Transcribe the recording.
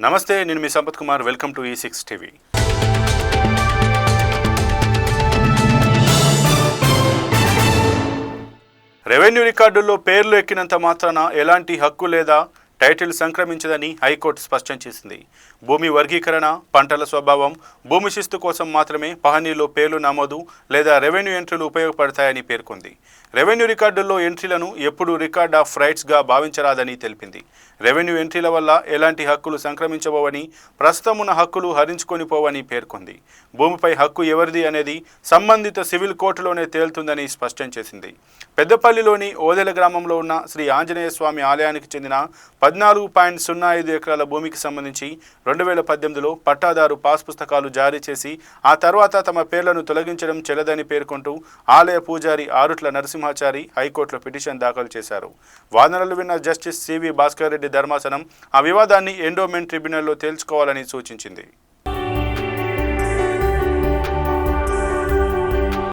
నమస్తే, నేను మీ Sampath Kumar. Welcome to E6 TV. Revenue రికార్డుల్లో పేర్లు ఎక్కినంత మాత్రాన ఎలాంటి హక్కు లేదా టైటిల్ సంక్రమించదని హైకోర్టు స్పష్టం చేసింది. భూమి వర్గీకరణ, పంటల స్వభావం, భూమి శిస్తు కోసం మాత్రమే పహనీలో పేర్లు నమోదు లేదా రెవెన్యూ ఎంట్రీలు ఉపయోగపడతాయని పేర్కొంది. రెవెన్యూ రికార్డుల్లో ఎంట్రీలను ఎప్పుడూ రికార్డ్ ఆఫ్ రైట్స్గా భావించరాదని తెలిపింది. రెవెన్యూ ఎంట్రీల వల్ల ఎలాంటి హక్కులు సంక్రమించబోవని, ప్రస్తుతం ఉన్న హక్కులు హరించుకొని పోవని పేర్కొంది. భూమిపై హక్కు ఎవరిది అనేది సంబంధిత సివిల్ కోర్టులోనే తేలుతుందని స్పష్టం చేసింది. పెద్దపల్లిలోని ఓదెల గ్రామంలో ఉన్న శ్రీ ఆంజనేయ స్వామి ఆలయానికి చెందిన 14.05 ఎకరాల భూమికి సంబంధించి 2018లో పట్టాదారు పాస్ పుస్తకాలు జారీ చేసి ఆ తర్వాత తమ పేర్లను తొలగించడం చెల్లదని పేర్కొంటూ ఆలయ పూజారి ఆరుట్ల నరసింహాచారి హైకోర్టులో పిటిషన్ దాఖలు చేశారు. వాదనలు విన్న జస్టిస్ సివి భాస్కర్ రెడ్డి ధర్మాసనం ఆ వివాదాన్ని ఎండోమెంట్ ట్రిబ్యునల్లో తేల్చుకోవాలని సూచించింది.